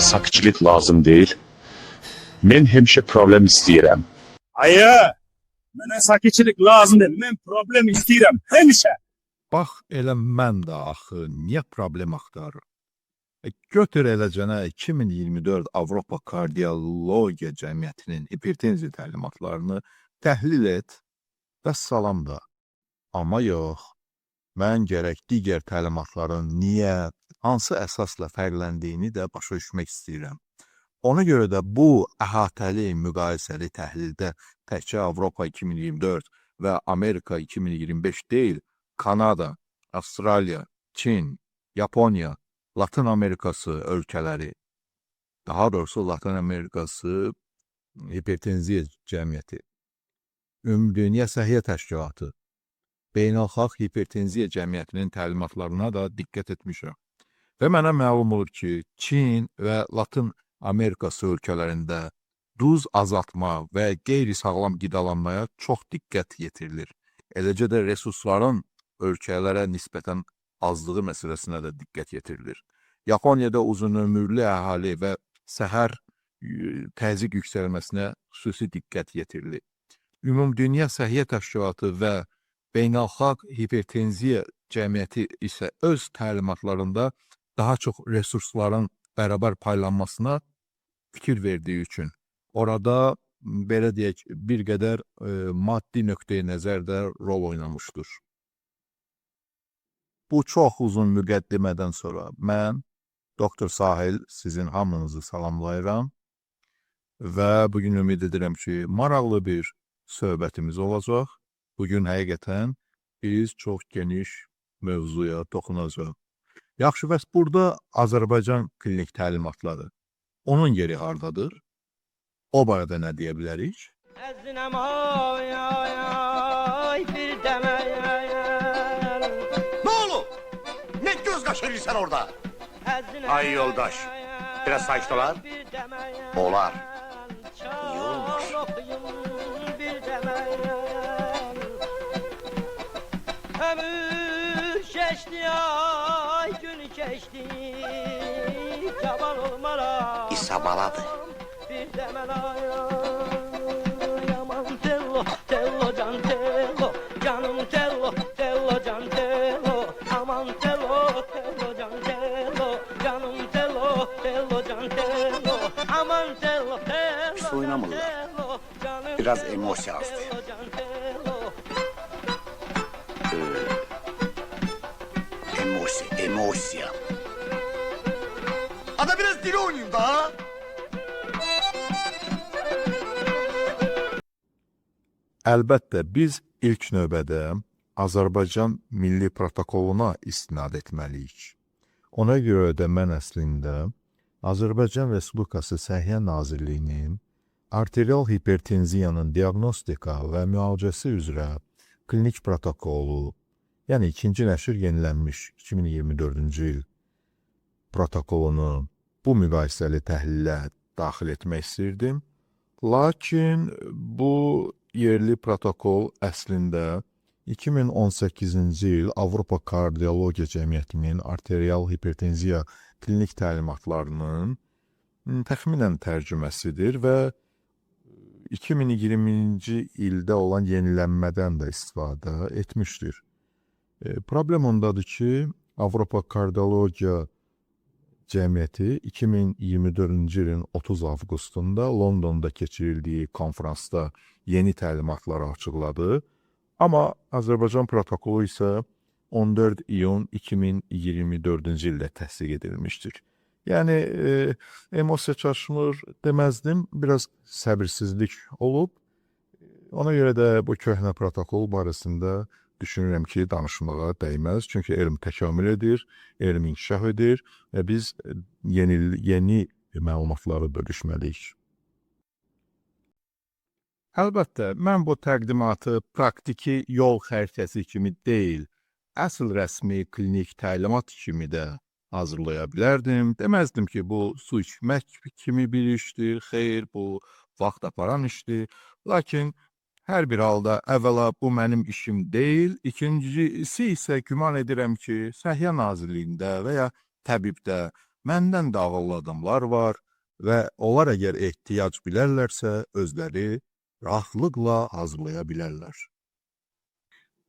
sakitçilik lazım değil. Men hemşe problem istəyirəm. Hayır. Mənə sakitçilik lazım deyil. Mən problem istəyirəm həmişə. Bax, elə mən də axı niyə problem axtarır? Götür eləcənə 2024 Avropa Kardiologiya Cəmiyyətinin hipertenziya təlimatlarını təhlil et və salam da. Amma yox, mən gərək digər təlimatların niyə, hansı əsasla fərqləndiyini də başa düşmək istəyirəm. Ona görə də bu əhatəli müqayisəli təhlildə təkcə Avropa 2024 və Amerika 2025 deyil, Kanada, Avstraliya, Çin, Yaponiya, Latın Amerikası ölkələri, daha doğrusu Latın Amerikası Hipertenziya Cəmiyyəti, Ümumdünya Səhiyyə Təşkilatı, Beynəlxalq Hipertenziya Cəmiyyətinin təlimatlarına da diqqət etmişəm. Və mənə məlum olur ki, Çin və Latın Amerikası ölkələrində duz azaltma və qeyri-sağlam qidalanmaya çox diqqət yetirilir. Eləcə də resursların ölkələrə nisbətən azlığı məsələsinə də diqqət yetirilir. Yaponiyada uzunömürlü əhali və səhər təzyiq yüksəlməsinə xüsusi diqqət yetirilir. Ümumdünya Səhiyyə Təşkilatı və Beynəlxalq Hipertenziya Cəmiyyəti isə öz təlimatlarında daha çox resursların bərabər paylanmasına fikir verdiyi üçün orada belə deyək, bir qədər maddi nöqteyi nəzərdə rol oynamışdır. Bu çox uzun müqəddimədən sonra mən, Doktor Sahil, sizin hamınızı salamlayıram və bugün ümid edirəm ki, maraqlı bir söhbətimiz olacaq. Bugün həqiqətən biz çox geniş mövzuya toxunacaq. Yaxşı, bəs burada Azərbaycan klinik təlimatları, onun yeri hardadır? O barədə nə deyə bilərik? Əzinəm ay ay ay bir demeyen. Ne olur? Ne göz kaşırırsan orada? Ay yoldaş, biraz saçtalar. Olar. İyi olmuş. Ömür geçti ay gün geçti. Cavan olmara. İsabaladı. Bir demel ay ay aman tello tello can tello canım tello tello can tello aman tello tello can tello canım tello tello can tello aman tello tello Pis oynamırlar. Biraz emosya astı. Emosya. Ada biraz dili oynayayım da. Əlbəttə, biz ilk növbədə Azərbaycan milli protokoluna istinad etməliyik. Ona görə də mən əslində Azərbaycan Respublikası Səhiyyə Nazirliyinin arterial hipertenziyanın diaqnostika və müalicəsi üzrə klinik protokolu, yəni ikinci nəşr yenilənmiş 2024-cü il protokolunu bu müqayisəli təhlilə daxil etmək istirdim. Lakin bu yerli protokol əslində 2018-ci il Avropa Kardiologiya Cəmiyyətinin arterial hipertenziya klinik təlimatlarının təxminən tərcüməsidir və 2020-ci ildə olan yenilənmədən də istifadə etmişdir. Problem ondadır ki, Avropa Kardiologiya Cəmiyyəti 2024-cü ilin 30 avqustunda Londonda keçirildiyi konfransda yeni təlimatları açıqladı. Amma Azərbaycan protokolu isə 14 iyun 2024-cü ildə təsdiq edilmişdir. Yəni, emosiya çaşmır deməzdim, biraz səbirsizlik olub. Ona görə də bu köhnə protokol barəsində düşünürəm ki, danışmağa dəyməz. Çünki elm təkamül edir, elm inkişaf edir və biz yeni məlumatları bölüşməliyik. Əlbəttə, mən bu təqdimatı praktiki yol xəritəsi kimi deyil, əsl rəsmi klinik təlimat kimi də hazırlaya bilərdim. Deməzdim ki, bu su içmək kimi bir işdir, xeyr, bu vaxt aparan işdir. Lakin hər bir halda əvvəla bu mənim işim deyil, ikincisi isə güman edirəm ki, Səhiyyə Nazirliyində və ya təbibdə Məndən də ağıllı adamlar var və onlar əgər ehtiyac bilərlərsə, özləri rahatlıqla hazırlaya bilərlər.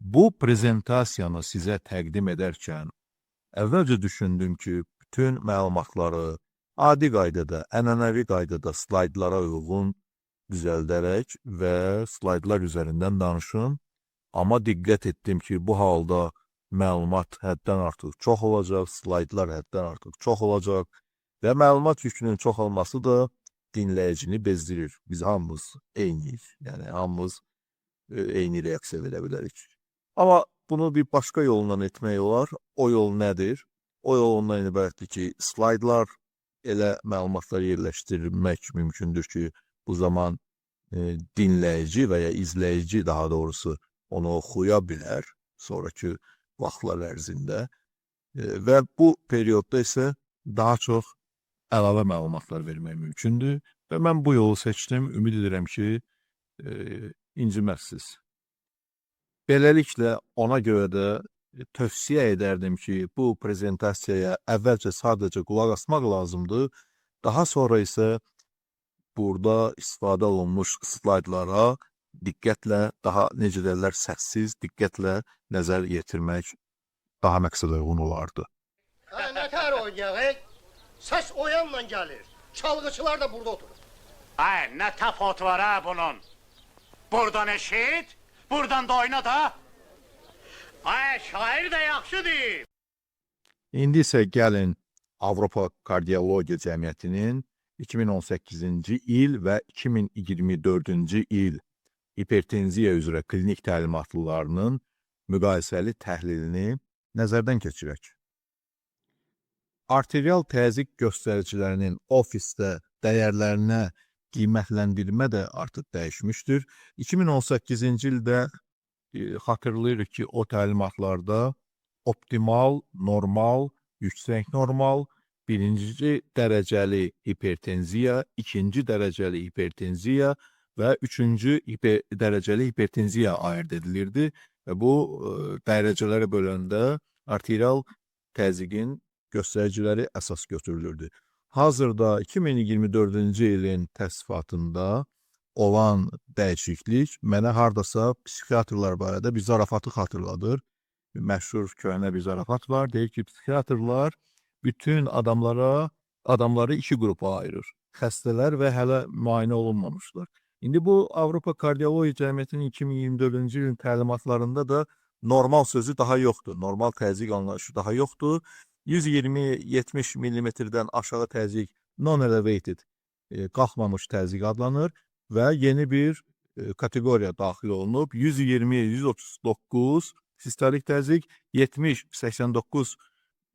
Bu prezentasiyanı sizə təqdim edərkən əvvəlcə düşündüm ki, bütün məlumatları adi qaydada, ənənəvi qaydada slaydlara uyğun düzəldərək və slaydlar üzərindən danışım. Amma diqqət etdim ki, bu halda məlumat həddən artıq çox olacaq, slaydlar həddən artıq çox olacaq və məlumat yükünün çox olması da dinləyicini bezdirir. Biz hamımız eyniyiz, yəni hamımız eyni reaksiya verə bilərik. Amma bunu bir başqa yolla etmək olar. O yol nədir? O yol ondan ibarətdir ki, slaydlar elə məlumatları yerləşdirmək mümkündür ki, bu zaman dinləyici və ya izləyici daha doğrusu onu oxuya bilər sonraki vaxtlar ərzində və bu periodda isə daha çox əlavə məlumatlar vermək mümkündür və mən bu yolu seçdim. Ümid edirəm ki, inciməzsiniz. Beləliklə, ona görə də tövsiyə edərdim ki, bu prezentasiyaya əvvəlcə sadəcə qulaq asmaq lazımdır. Daha sonra isə burada istifadə olunmuş slaydlara diqqətlə, daha necə deyirlər, səssiz, diqqətlə nəzər yetirmək daha məqsədə uyğun olardı. Nə tər oynayaq, Səs o yandan gəlir. Çalgıçılar da burada oturur. Ay, nə tafot var ha bunun? Buradan eşit, buradan da oyna da. Ay, şair də yaxşıdır. İndi isə gəlin Avropa Kardiologiya Cəmiyyətinin 2018-ci il və 2024-cü il hipertenziya üzrə klinik təlimatlarının müqayisəli təhlilini nəzərdən keçirək. Arterial təzyiq göstəricilərinin ofisdə dəyərlərinə qiymətləndirmə də artıq dəyişmişdir. 2018-ci ildə xatırlayırıq ki, o təlimatlarda optimal, normal, yüksək normal, birinci dərəcəli hipertenziya, ikinci dərəcəli hipertenziya və üçüncü dərəcəli hipertenziya ayırd edilirdi. Və bu dərəcələrə böləndə arterial təzyiqin göstəriciləri əsas götürülürdü. Hazırda 2024-cü ilin təsdifatında olan dəyişiklik mənə hardasa psixiatrlar barədə bir zarafatı xatırladır. Məşhur köhnə bir zarafat var. Deyir ki, psixiatrlar bütün adamları iki qrupa ayırır. Xəstələr və hələ müayinə olunmamışlar. İndi bu Avropa Kardiologiya Cəmiyyətinin 2024-cü ilin təlimatlarında da normal sözü daha yoxdur. Normal təzyiq anlayışı daha yoxdur. 120-70 mm-dən aşağı təzyiq non-elevated, qalxmamış təzyiq adlanır və yeni bir kateqoriya daxil olunub. 120-139 sistolik təzyiq, 70-89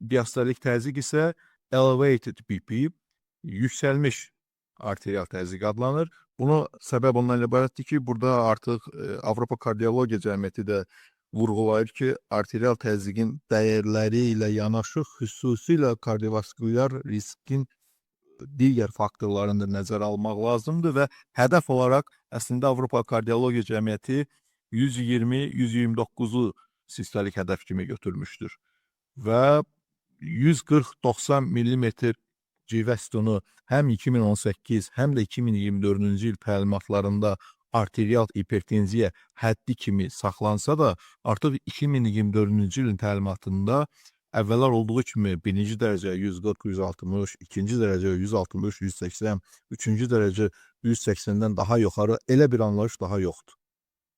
diastolik təzyiq isə elevated BP, yüksəlmiş arterial təzyiq adlanır. Bunu səbəb ondan ibarətdir ki, burada artıq Avropa Kardiologiya Cəmiyyəti də vurğulayır ki, arterial təzyiqin dəyərləri ilə yanaşı xüsusilə kardiovaskulyar riskin digər faktorlarını da nəzərə almaq lazımdır və hədəf olaraq əslində Avropa Kardiologiya Cəmiyyəti 120-129-u sistolik hədəf kimi götürmüşdür və 140-90 mm civəstunu həm 2018, həm də 2024-cü il təlimatlarında arterial hipertenziya həddi kimi saxlansa da, artıq 2024-cü ilin təlimatında əvvəllər olduğu kimi birinci dərəcə 140-160, ikinci dərəcə 160-180, üçüncü dərəcə 180-dən daha yuxarı elə bir anlayış daha yoxdur.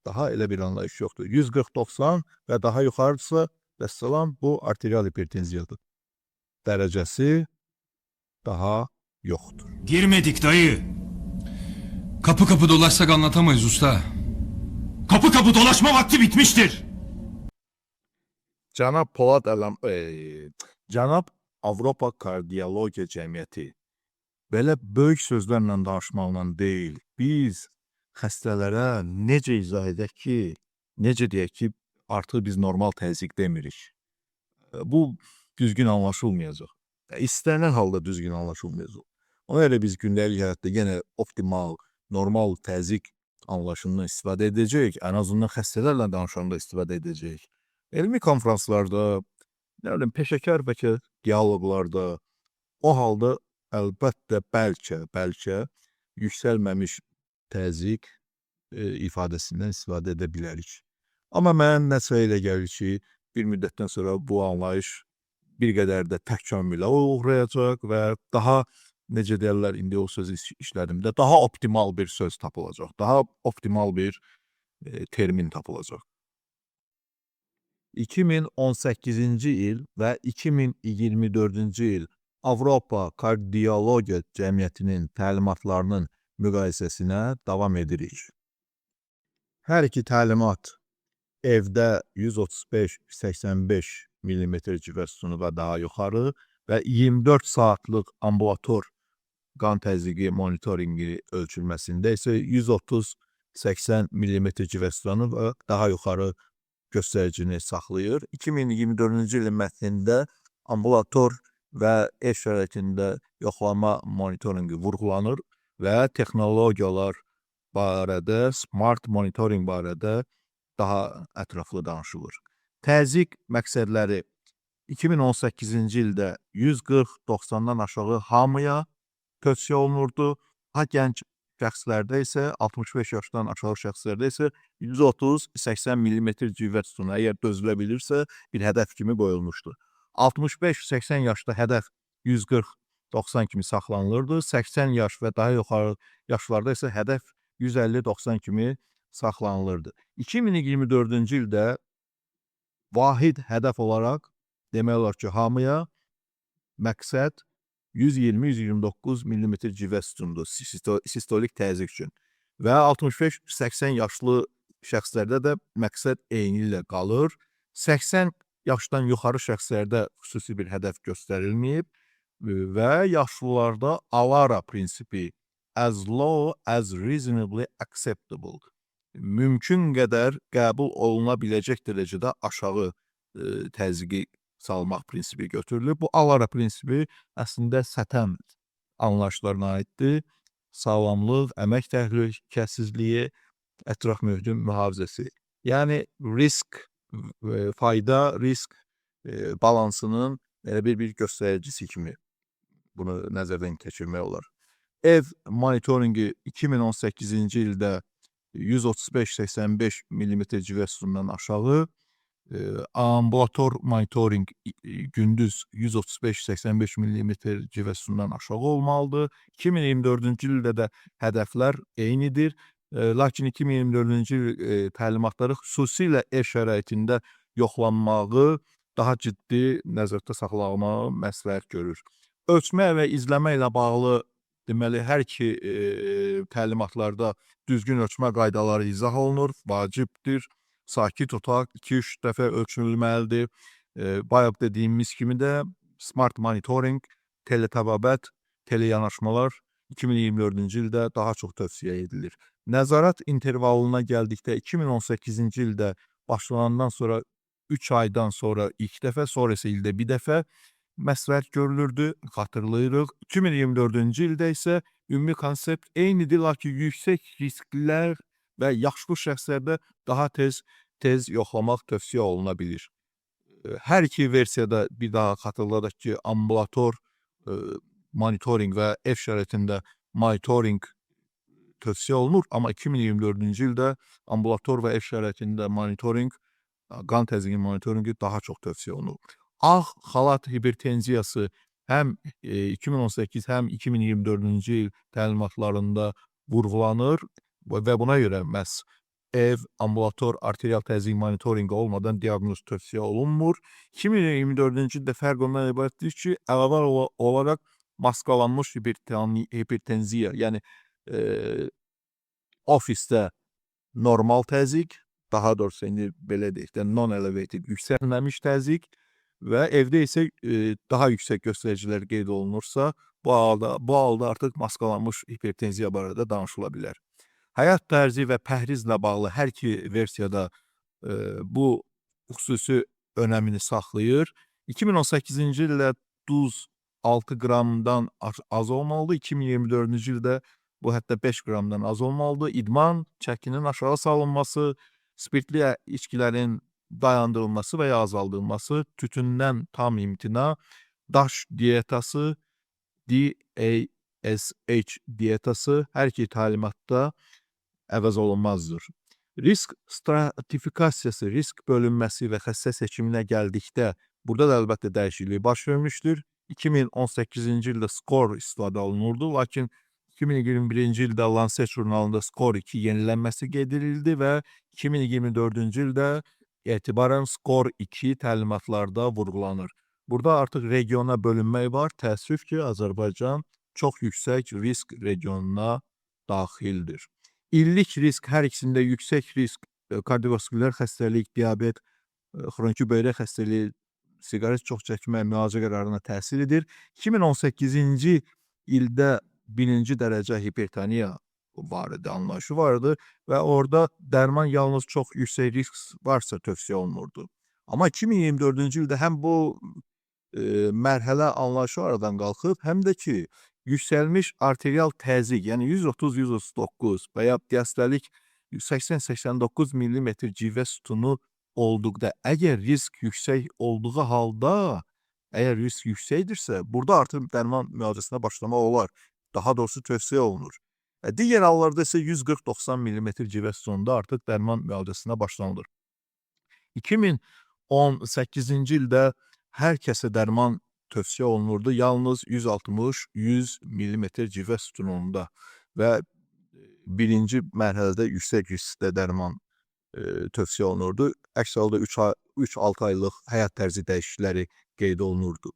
Daha elə bir anlayış yoxdur. 140-90 və daha yuxarıdırsa, vəssalam, bu arterial hipertenziyadır. Dərəcəsi daha yoxdur. Girmedik dayı. Kapı kapı dolaşsak anlatamayız usta. Kapı kapı dolaşma vakti bitmiştir. Cənab Avropa Kardiologiya Cəmiyyəti belə böyük sözlərlə danışmaqla deyil. Biz xəstələrə necə izah edək ki, necə deyək ki, artıq biz normal təzyiq demirik. Bu düzgün anlaşılmayacaq. İstənilən halda düzgün anlaşılmayacaq. Ona görə biz gündəlik həyatda yenə optimal, normal təzyiq anlayışından istifadə edəcəyik. Ən azından xəstələrlə danışanda istifadə edəcəyik. Elmi konferanslarda, peşəkar bəlkə dialoqlarda O halda əlbəttə bəlkə yüksəlməmiş təzyiq ifadəsindən istifadə edə bilərik. Amma mən nəsə elə gəlir ki, bir müddətdən sonra bu anlayış bir qədər də təkamülə uğrayacaq və daha necə deyirlər, indi o sözü işlədimdə, daha optimal bir söz tapılacaq, daha optimal bir termin tapılacaq. 2018-ci il və 2024-cü il Avropa Kardiologiya Cəmiyyətinin təlimatlarının müqayisəsinə davam edirik. Hər iki təlimat evdə 135-85 mm civə sütunu və daha yuxarı və 24 saatlıq ambulator qan təzyiqi monitoringi ölçülməsində isə 130-80 mm civə sütunu və daha yuxarı göstəricini saxlayır. 2024-cü ilin mətnində ambulator və ev şəraitində yoxlama monitoringi vurğulanır və texnologiyalar barədə, smart monitoring barədə daha ətraflı danışılır. Təzyiq məqsədləri 2018-ci ildə 140-90-dan aşağı hamıya tövsiyə olunurdu. Daha gənc şəxslərdə isə 65 yaşdan aşağı şəxslərdə isə 130-80 mm civə sütunu əgər dözülə bilirsə bir hədəf kimi qoyulmuşdu. 65-80 yaşda hədəf 140-90 kimi saxlanılırdı. 80 yaş və daha yuxarı yaşlarda isə hədəf 150-90 kimi saxlanılırdı. 2024-cü ildə vahid hədəf olaraq demək olar ki, hamıya məqsəd 120-129 mm civə sütunudur sistolik təzyiq üçün. Və 65-80 yaşlı şəxslərdə də məqsəd eyni ilə qalır. 80 yaşdan yuxarı şəxslərdə xüsusi bir hədəf göstərilməyib və yaşlılarda ALARA prinsipi as low as reasonably acceptable mümkün qədər qəbul oluna biləcək dərəcədə aşağı təzyiqi salmaq prinsipi götürülür. Bu ALARA prinsipi əslində SATəm anlayışlarına aiddir. Sağlamlıq, əmək təhlükəsizliyi, ətraf mühitin mühafizəsi. Yəni risk, fayda, risk balansının bir göstəricisi kimi bunu nəzərdən keçirmək olar. Ev monitoringi 2018-ci ildə 135-85 mm civə sütunundan aşağı, ambulator monitoring gündüz 135-85 mm civə sütunundan aşağı olmalıdır. 2024-cü ildə də hədəflər eynidir. Lakin 2024-cü il təlimatları xüsusilə ev şəraitində yoxlanmağı daha ciddi nəzərdə saxlamağı məsləhət görür. Ölçmə və izləmə ilə bağlı deməli, hər iki təlimatlarda düzgün ölçmə qaydaları izah olunur, vacibdir. Sakit otaq 2-3 dəfə ölçülməlidir. Bayaq dediyimiz kimi də smart monitoring, teletəbabət, teleyanaşmalar 2024-cü ildə daha çox tövsiyə edilir. Nəzarət intervalına gəldikdə 2018-ci ildə başlanandan sonra 3 aydan sonra ilk dəfə, sonra isə ildə bir dəfə məsləhət görülürdü, xatırlayırıq. 2024-cü ildə isə ümumi konsept eynidir, lakin yüksək risklər və yaşlı şəxslərdə daha tez yoxlamaq tövsiyə oluna bilir. Hər iki versiyada bir daha xatırladaq ki, ambulator monitoring və ev şəraitində monitoring tövsiyə olunur, amma 2024-cü ildə ambulator və ev şəraitində monitoring, qan təzyiqi monitoringi daha çox tövsiyə olunur. Ağ xalat hipertenziyası həm 2018, həm 2024-cü il təlimatlarında vurğulanır və buna görə məhz ev, ambulator, arterial təzyiq monitorinqi olmadan diaqnoz tövsiyə olunmur. 2024-cü ildə fərq ondan ibarətdir ki, əlavə olaraq maskalanmış hipertenziya, yəni ofisdə normal təzyiq, daha doğrusu indi belə deyək də non-elevated, yüksəlməmiş təzyiq və evdə isə daha yüksək göstəricilər qeyd olunursa, bu halda artıq maskalanmış hipertenziya barədə danışıla bilər. Həyat tərzi və pəhrizlə bağlı hər iki versiyada bu xüsusi önəmini saxlayır. 2018-ci ildə duz 6 qramdan az olmalıdır, 2024-cü ildə bu hətta 5 qramdan az olmalıdır. İdman, çəkinin aşağı salınması, spirtli içkilərin dayandırılması və ya azaldılması, tütündən tam imtina, daş diyetası, DASH diyetası hər iki təlimatda əvəz olunmazdır. Risk stratifikasiyası, risk bölünməsi və xəstə seçiminə gəldikdə, burada da əlbəttə dəyişiklik baş vermişdir. 2018-ci ildə SCORE istifadə olunurdu, lakin 2021-ci ildə Lancet jurnalında SCORE 2 yenilənməsi qeyd edildi və 2024-cü ildə etibarən SCORE 2 təlimatlarda vurğulanır. Burada artıq regiona bölünmək var. Təəssüf ki, Azərbaycan çox yüksək risk regionuna daxildir. İllik risk, hər ikisində yüksək risk, kardiovaskulyar xəstəlik, diabet, xroniki böyrək xəstəliyi, siqaret çox çəkmə, müalicə qərarına təsir edir. 2018-ci ildə birinci dərəcə hipertoniya barədə anlayışı vardı və orada dərman yalnız çox yüksək risk varsa tövsiyə olunurdu. Amma 2024-cü ildə həm bu mərhələ anlayışı aradan qalxıb, həm də ki, yüksəlmiş arterial təzyiq, yəni 130-139 və ya diastolik 80-89 mm civə sütunu olduqda, əgər risk yüksək olduğu halda, əgər risk yüksəkdirsə, burada artıq dərman müalicəsinə başlamaq olar. Daha doğrusu tövsiyə olunur. Digər hallarda isə 140-90 mm civə sütununda artıq dərman müalicəsinə başlanılır. 2018-ci ildə hər kəsə dərman tövsiyə olunurdu, yalnız 160-100 mm civə sütununda və birinci mərhələdə yüksək riskdə dərman tövsiyə olunurdu. Əks halda 3-6 aylıq həyat tərzi dəyişiklikləri qeyd olunurdu.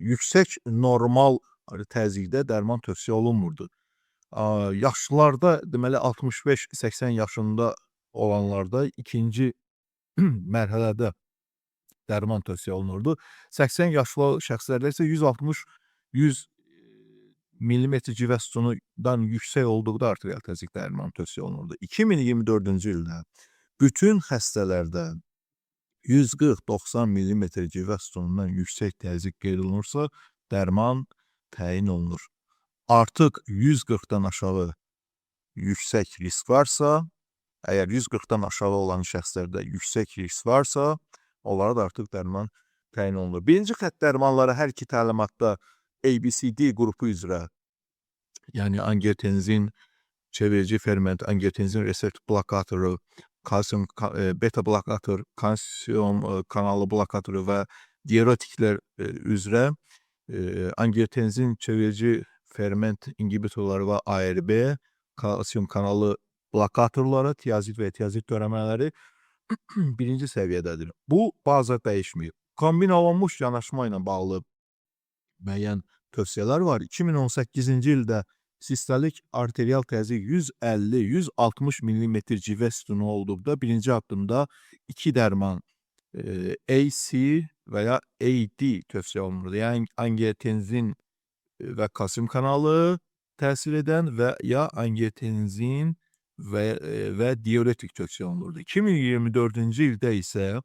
Yüksək normal təzyiqdə dərman tövsiyə olunmurdu. Yaşlılarda, deməli 65-80 yaşında olanlarda ikinci mərhələdə dərman tövsiyə olunurdu. 80 yaşlı şəxslərdə isə 160-100 mm civə sütunundan yüksək olduqda arterial təzyiq dərman tövsiyə olunurdu. 2024-cü ildə bütün xəstələrdə 140-90 mm civə sütunundan yüksək təzyiq qeyd olunursa, dərman təyin olunur. Artıq 140-dan aşağı yüksək risk varsa, əgər 140-dan aşağı olan şəxslərdə yüksək risk varsa, onlara da artıq dərman təyin olunur. Birinci xətt dərmanları hər iki təlimatda ABCD qrupu üzrə, yəni angiotenzin çevirici ferment, angiotenzin reseptor blokatoru, kalsium beta blokator, kalsium kanalı blokatoru və diuretiklər üzrə angiotenzin çevirici ferment inhibitorları və ARB, kalsium kanalı blokatorları, tiazid və tiazid törəmələri birinci səviyyədədir. Bu baza dəyişmir. Kombin olunmuş yanaşma ilə bağlı müəyyən tövsiyələr var. 2018-ci ildə sistolik arterial təzyiq 150-160 mm civə sütunu olduqda birinci addımda 2 dərman AC və ya AD tövsiyə olunurdu. Yəni angiotenzin və kalsium kanalı təsir edən və ya angiotenzin və diuretik tövsiyə olunurdu. 2024-cü ildə isə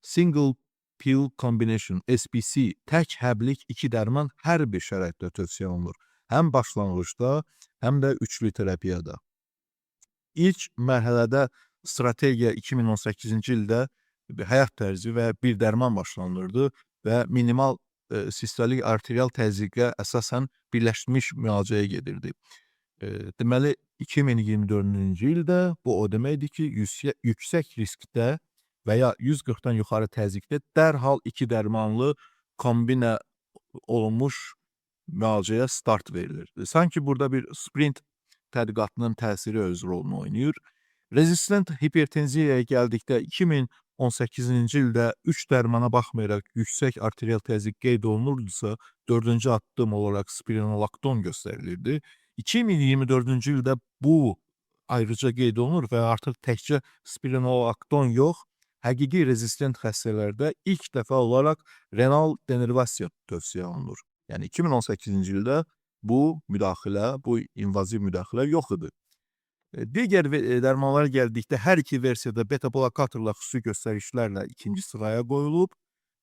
single pill combination, SPC, tək həblik 2 dərman hər bir şəraitdə tövsiyə olunur. Həm başlanğıcda, həm də üçlü terapiyada. İlk mərhələdə strategiya 2018-ci ildə həyat tərzi və bir dərman başlanılırdı və minimal sistolik arterial təzyiqə əsasən birləşmiş müalicəyə gedirdi. Deməli, 2024-cü ildə bu o deməkdir ki, yüksək riskdə və ya 140-dan yuxarı təzyiqdə dərhal 2 dərmanlı kombinə olunmuş müalicəyə start verilir. Sanki burada bir sprint tədqiqatının təsiri öz rolunu oynayır. Rezistent hipertenziyaya gəldikdə 2018-ci ildə 3 dərmana baxmayaraq yüksək arterial təzyiq qeyd olunurdusa, 4-cü addım olaraq spironolakton göstərilirdi. 2024-cü ildə bu ayrıca qeyd olunur və artıq təkcə spironolakton yox, həqiqi rezistent xəstələrdə ilk dəfə olaraq renal denervasiya tövsiyə olunur. Yəni 2018-ci ildə bu müdaxilə, bu invaziv müdaxilə yox idi. Digər dərmanlara gəldikdə hər iki versiyada beta blokatorla xüsusi göstərişlərlə ikinci sıraya qoyulub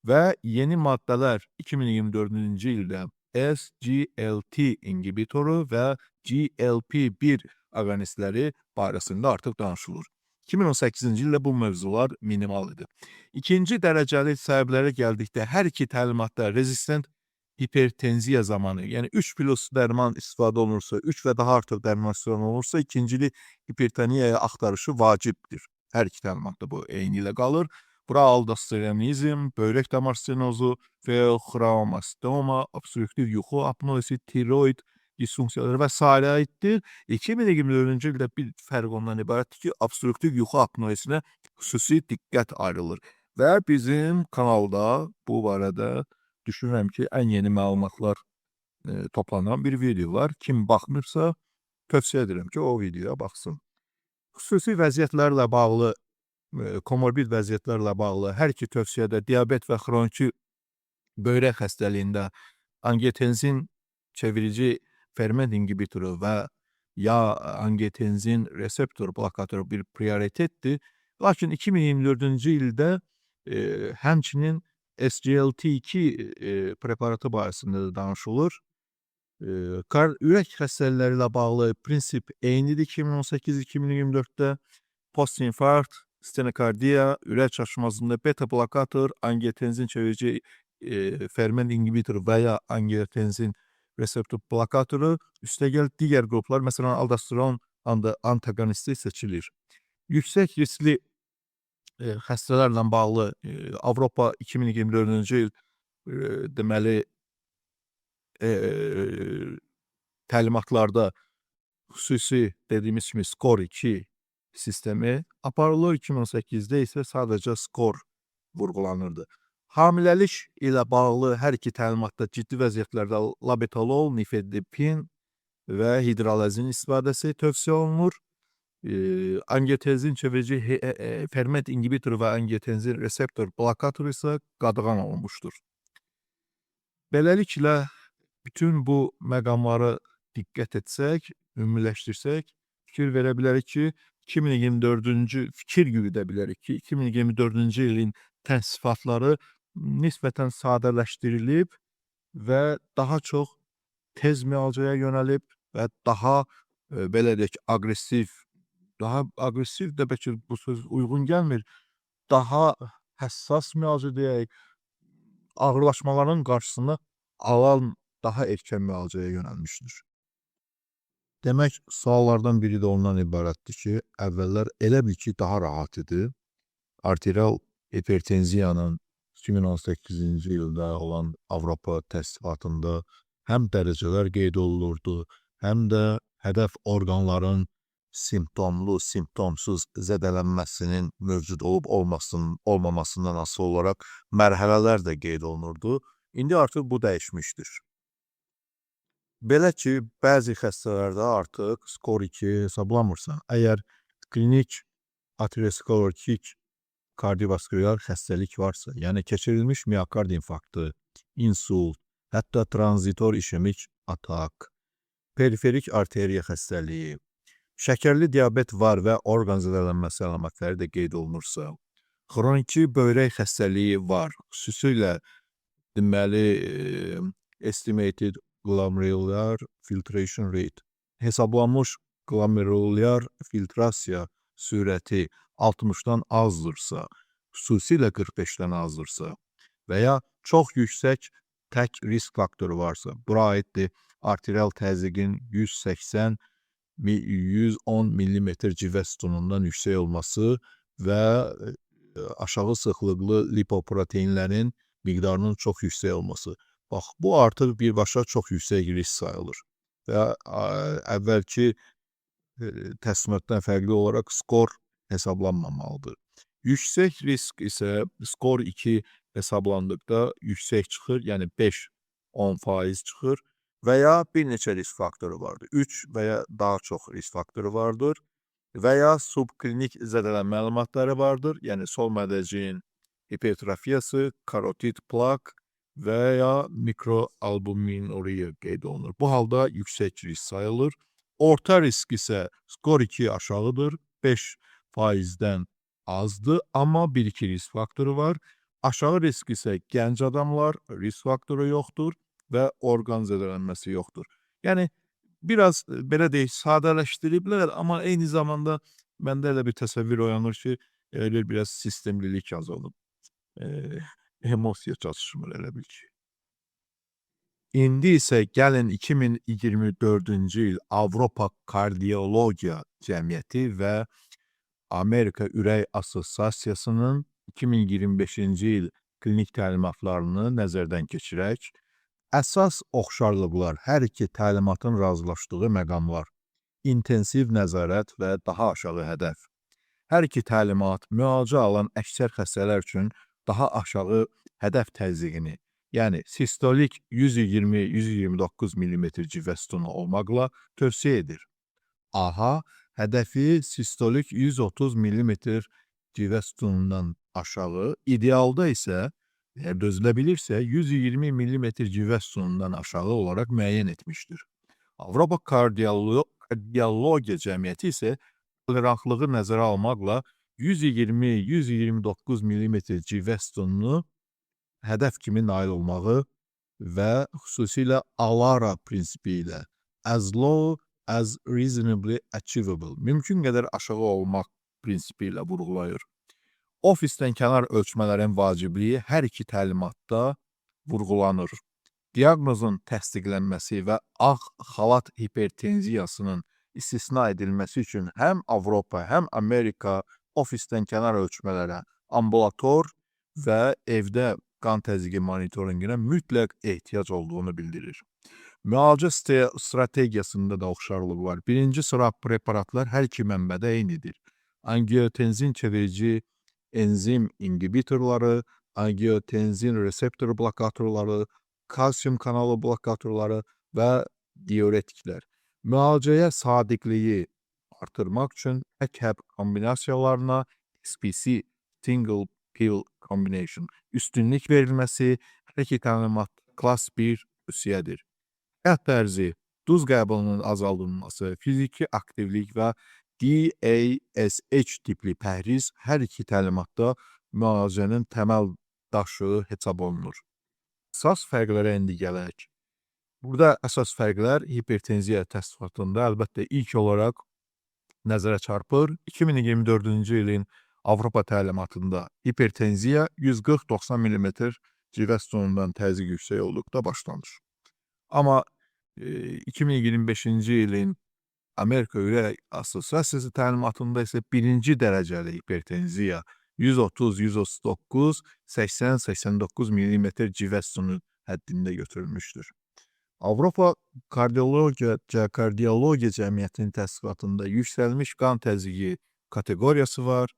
və yeni maddələr 2024-cü ildə SGLT inhibitoru və GLP-1 aqonistləri barəsində artıq danışılır. 2018-ci ildə bu mövzular minimal idi. İkinci dərəcəli səbəblərə gəldikdə hər iki təlimatda rezistent hipertenziya zamanı, yəni 3+ dərman istifadə olunursa, 3 və daha artıq dərman istifadə olunursa, ikincili hipertoniyaya axtarışı vacibdir. Hər iki təlimatda bu eyni ilə qalır. Bura aldosteronizm, böyrək damar stenozu, feoxromastoma, obstruktiv yuxu apnoezi, tiroid disfunksiyaları və s. aiddir. 2024-cü ildə bir fərq ondan ibarətdir ki, obstruktiv yuxu apnoezinə xüsusi diqqət ayrılır. Və bizim kanalda bu barədə düşünürəm ki, ən yeni məlumatlar toplanan bir video var. Kim baxmırsa, tövsiyə edirəm ki, o videoya baxsın. Xüsusi vəziyyətlərlə bağlı, komorbid vəziyyətlərlə bağlı hər iki tövsiyədə diabet və xroniki böyrək xəstəliyində angiotenzin çevirici ferment inhibitoru və ya angiotenzin reseptor blokatoru bir prioritetdir. Lakin 2024-cü ildə həmçinin SGLT2 preparatı barəsində danışılır. Ürək xəstəlikləri ilə bağlı prinsip eynidir 2018-2024-də. Postinfarkt, stenokardiya, ürək çatışmazlığında beta blokator, angiotenzin çevirici ferment inhibitoru və ya angiotenzin reseptor blokatoru, üstəgəl digər qruplar, məsələn, aldosteron antagonisti seçilir. Yüksək riskli xəstələrlə bağlı Avropa 2024-cü il deməli təlimatlarda xüsusi dediyimiz kimi skor 2 sistemi aparılır. 2018-də isə sadəcə skor vurğulanırdı. Hamiləlik ilə bağlı hər iki təlimatda ciddi vəziyyətlərdə labetalol, nifedipin və hidralazin istifadəsi tövsiyə olunur. Angiotenzin çevirici ferment inhibitoru və angiotenzin reseptor blokatoru isə qadağan olunmuşdur. Beləliklə, bütün bu məqamları diqqət etsək, ümumiləşdirsək, fikir verə bilərik ki, 2024-cü ilin təsnifatları nisbətən sadələşdirilib və daha çox tez müalicəyə yönəlib və daha belə deyək, aqressiv də bəlkə bu söz uyğun gəlmir, daha həssas müalicə deyək, ağırlaşmaların qarşısını alan daha erkən müalicəyə yönəlmişdir. Demək, suallardan biri də ondan ibarətdir ki, əvvəllər elə bil ki, daha rahat idi. Arterial hipertenziyanın 2018-ci ildə olan Avropa təsnifatında həm dərəcələr qeyd olunurdu, həm də hədəf orqanların simptomlu, simptomsuz zədələnməsinin mövcud olub olmamasından asılı olaraq mərhələlər də qeyd olunurdu. İndi artıq bu dəyişmişdir. Belə ki, bəzi xəstələrdə artıq skor 2 hesablanmırsa, əgər klinik aterosklerotik kardiovaskülər xəstəlik varsa, yəni keçirilmiş miokard infarktı, insult, hətta tranzitor işemik atak, periferik arteriya xəstəliyi, şəkərli diabet var və orqan zədələnməsi əlamətləri də qeyd olunursa, xroniki böyrək xəstəliyi var, xüsusilə deməli estimated glomerular filtration rate, hesablanmış glomerular filtrasiya sürəti 60-dan azdırsa, xüsusilə 45-dən azdırsa və ya çox yüksək tək risk faktoru varsa, bura aiddir arterial təzyiqin 180-110 mm civə sütunundan yüksək olması və aşağı sıxlıqlı lipoproteinlərin miqdarının çox yüksək olması. Bax, bu artıq birbaşa çox yüksək risk sayılır və əvvəlki təsnifatdan fərqli olaraq skor hesablanmamalıdır. Yüksək risk isə skor 2 hesablandıqda yüksək çıxır, yəni 5-10% çıxır və ya bir neçə risk faktoru vardır. 3 və ya daha çox risk faktoru vardır və ya subklinik zədələnmə əlamatları vardır, yəni sol mədəciyin hipertrofiyası, karotid plak və ya mikroalbuminuriya qeyd olunur. Bu halda yüksək risk sayılır. Orta risk isə skor 2 aşağıdır, 5%-dən azdır, amma 1-2 risk faktoru var. Aşağı risk isə gənc adamlar, risk faktoru yoxdur və orqan zədələnməsi yoxdur. Yəni, biraz belə deyək, sadələşdiriblər, amma eyni zamanda məndə elə bir təsəvvür oyanır ki, elə biraz sistemlilik azalıb. Emosiya çatışmır elə bil ki. İndi isə gəlin 2024-cü il Avropa Kardiologiya Cəmiyyəti və Amerika Ürək Assosiasiyasının 2025-ci il klinik təlimatlarını nəzərdən keçirək. Əsas oxşarlıqlar, hər iki təlimatın razılaşdığı məqamlar, intensiv nəzarət və daha aşağı hədəf. Hər iki təlimat müalicə alan əksər xəstələr üçün daha aşağı hədəf təzyiqini, yəni sistolik 120-129 mm civə sütunu olmaqla tövsiyə edir. AHA hədəfi sistolik 130 mm civə sütunundan aşağı, idealda isə, əgər dözülə bilirsə, 120 mm civə sütunundan aşağı olaraq müəyyən etmişdir. Avropa Kardiologiya Cəmiyyəti isə tolerantlığı nəzərə almaqla 120-129 mm civə sütununu hədəf kimi nail olmağı və xüsusilə ALARA prinsipi ilə as low as reasonably achievable, mümkün qədər aşağı olmaq prinsipi ilə vurğulayır. Ofisdən kənar ölçmələrin vacibliyi hər iki təlimatda vurğulanır. Diaqnozun təsdiqlənməsi və ağ xalat hipertenziyasının istisna edilməsi üçün həm Avropa, həm Amerika ofisdən kənar ölçmələrə, ambulator və evdə qan təzyiqi monitoringinə mütləq ehtiyac olduğunu bildirir. Müalicə strategiyasında da oxşarlıq var. Birinci sıra preparatlar hər iki mənbədə eynidir. Angiotenzin çevirici enzim inhibitorları, angiotenzin reseptor blokatorları, kalsium kanalı blokatorları və diuretiklər. Müalicəyə sadiqliyi artırmaq üçün tək həb kombinasiyalarına SPC, single pill combination, üstünlük verilməsi hər iki təlimat klass 1 tövsiyədir. Həyat tərzi, duz qəbulunun azaldılması, fiziki aktivlik və DASH tipli pəhriz hər iki təlimatda müalicənin təməl daşı hesab olunur. Əsas fərqlərə indi gələk. Burada əsas fərqlər hipertenziya təsdiqatında əlbəttə ilk olaraq nəzərə çarpır. 2024-cü ilin Avropa təlimatında hipertenziya 140-90 mm civə sütunundan təzyiq yüksək olduqda başlanır. Amma 2025-ci ilin Amerika Ürək Assosiasiyası təlimatında isə birinci dərəcəli hipertenziya 130-139, 80-89 mm civə sütunu həddində götürülmüşdür. Avropa Kardiologiya Cəmiyyətinin təsdiqatında yüksəlmiş qan təzyiqi kateqoriyası var.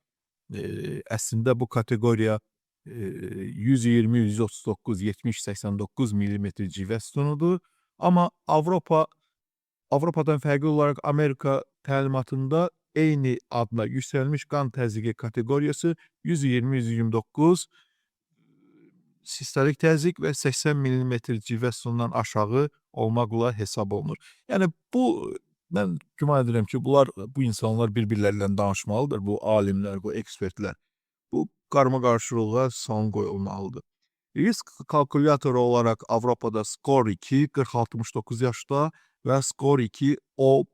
Əslində bu kateqoriya 120-139, 70-89 mm civə sütunudur. Amma Avropadan fərqli olaraq Amerika təlimatında eyni adla yüksəlmiş qan təzyiqi kateqoriyası 120-129 sistolik təzyiq və 80 mm civə sütunundan aşağı olmaqla hesab olunur. Yəni mən güman edirəm ki, bu insanlar bir-birlərlə danışmalıdır, bu alimlər, bu ekspertlər. Bu qarma-qarşılığa son qoyulmalıdır. Risk kalkulyatoru olaraq Avropada SCORE-2 40-69 yaşda və SCORE-2 OP,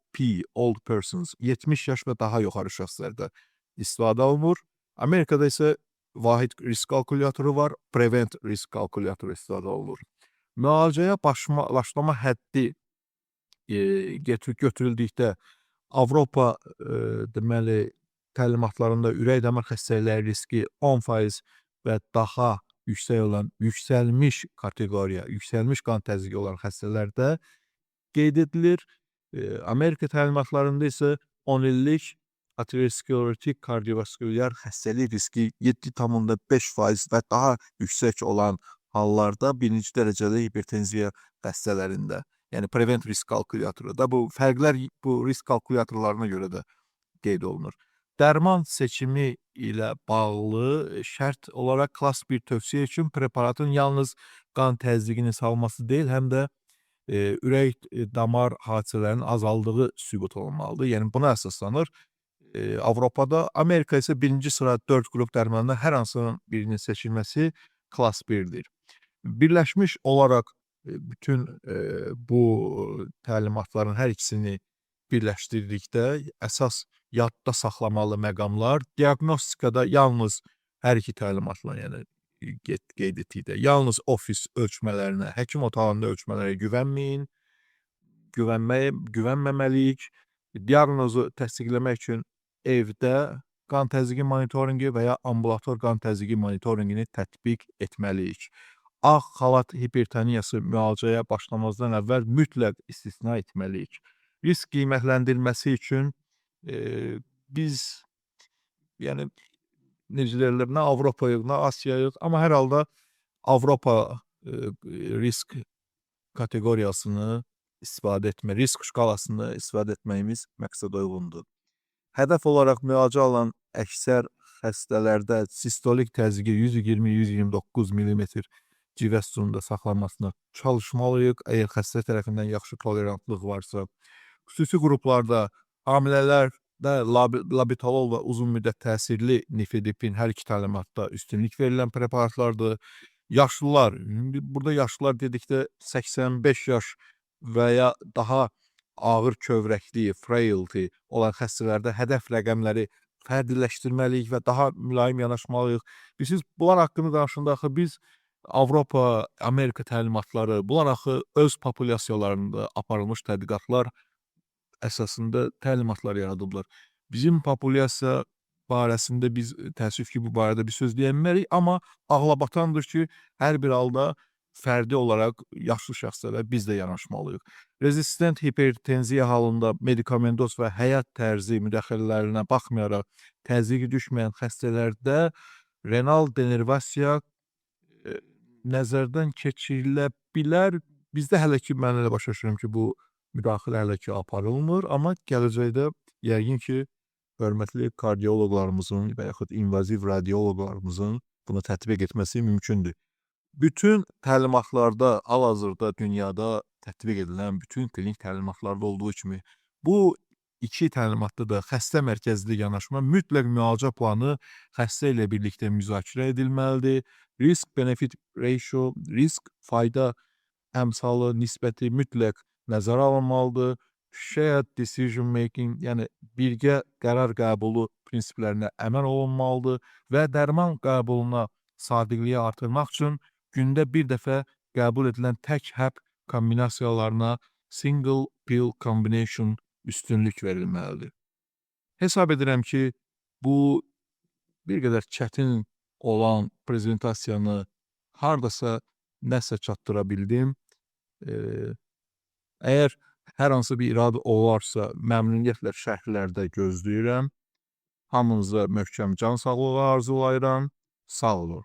Old Persons, 70 yaş və daha yuxarı şəxslərdə istifadə olunur. Amerikada isə vahid risk kalkulyatoru var, Prevent risk kalkulyatoru istifadə olunur. Müalicəyə başlama həddi götürüldükdə Avropa deməli təlimatlarında ürək-damar xəstəlikləri riski 10% və daha yüksək olan yüksəlmiş kateqoriya, yüksəlmiş qan təzyiqi olan xəstələrdə qeyd edilir. Amerika təlimatlarında isə 10 illik aterosklerotik kardiovaskulyar xəstəlik riski 7,5% və daha yüksək olan hallarda birinci dərəcəli hipertenziya xəstələrində, yəni prevent risk kalkulyatoru da bu fərqlər bu risk kalkulyatorlarına görə də qeyd olunur. Dərman seçimi ilə bağlı şərt olaraq klass 1 tövsiyə üçün preparatın yalnız qan təzyiqini salması deyil, həm də ürək damar hadisələrinin azaldığı sübut olunmalıdır. Yəni buna əsaslanır. Avropada, Amerika isə birinci sıra 4 qrup dərmanında hər hansının birinin seçilməsi klass 1-dir. Birləşmiş olaraq bütün bu təlimatların hər ikisini birləşdirdikdə əsas yadda saxlamalı məqamlar diaqnostikada yalnız hər iki təlimatla, yəni qeyd etdik də. Yalnız ofis ölçmələrinə, həkim otağında ölçmələrə güvənməməliyik. Diaqnozu təsdiqləmək üçün evdə qan təzyiqi monitorinqi və ya ambulator qan təzyiqi monitorinqini tətbiq etməliyik. Ağ xalat hipertoniyası müalicəyə başlamazdan əvvəl mütləq istisna etməliyik. Risk qiymətləndirilməsi üçün biz, yəni necə deyirlər, nə Avropayıq, nə Asiyayıq, amma hər halda Avropa risk kateqoriyasını istifadə etmə, risk şkalasını istifadə etməyimiz məqsədə uyğundur. Hədəf olaraq müalicə alan əksər xəstələrdə sistolik təzyiqi 120-129 mm civə sütununda saxlanmasına çalışmalıyıq. Əgər xəstə tərəfindən yaxşı tolerantlıq varsa, xüsusi qruplarda hamilələrdə labetalol və uzun müddət təsirli nifedipin hər iki təlimatda üstünlük verilən preparatlardır. Yaşlılar, burada yaşlılar dedikdə 85 yaş və ya daha ağır kövrəkli, frailty olan xəstələrdə hədəf rəqəmləri fərdiləşdirməliyik və daha mülayim yanaşmalıyıq. Bilirsiniz, bunlar haqqında danışanda axı biz Avropa, Amerika təlimatları, bunlar axı öz populyasiyalarında aparılmış tədqiqatlar əsasında təlimatlar yaradıblar. Bizim populyasiya barəsində biz təəssüf ki, bu barədə bir söz deyə bilmərik, amma ağlabatandır ki, hər bir halda fərdi olaraq yaşlı şəxslərə biz də yanaşmalıyıq. Rezistent hipertenziya halında medikamentoz və həyat tərzi müdaxilələrinə baxmayaraq təzyiqi düşməyən xəstələrdə renal denervasiya nəzərdən keçirilə bilər. Bizdə hələ ki, mən elə başa düşürəm ki, bu müdaxilə hələ ki aparılmır, amma gələcəkdə yəqin ki, hörmətli kardioloqlarımızın və yaxud invaziv radioloqlarımızın bunu tətbiq etməsi mümkündür. Bütün təlimatlarda, hal-hazırda dünyada tətbiq edilən bütün klinik təlimatlarda olduğu kimi, bu iki təlimatda da xəstə mərkəzli yanaşma, mütləq müalicə planı xəstə ilə birlikdə müzakirə edilməlidir. Risk-benefit ratio, risk-fayda əmsalı nisbəti mütləq nəzərə alınmalıdır. Shared decision making, yəni birgə qərar qəbulu prinsiplərinə əməl olunmalıdır və dərman qəbuluna sadiqliyi artırmaq üçün gündə bir dəfə qəbul edilən tək həb kombinasiyalarına single pill combination üstünlük verilməlidir. Hesab edirəm ki, bu bir qədər çətin olan prezentasiyanı hardasa nəsə çatdıra bildim. Əgər hər hansı bir iradə olarsa, məmnuniyyətlə şərhlərdə gözləyirəm. Hamınıza möhkəm can sağlığı arzulayıram. Sağ olun.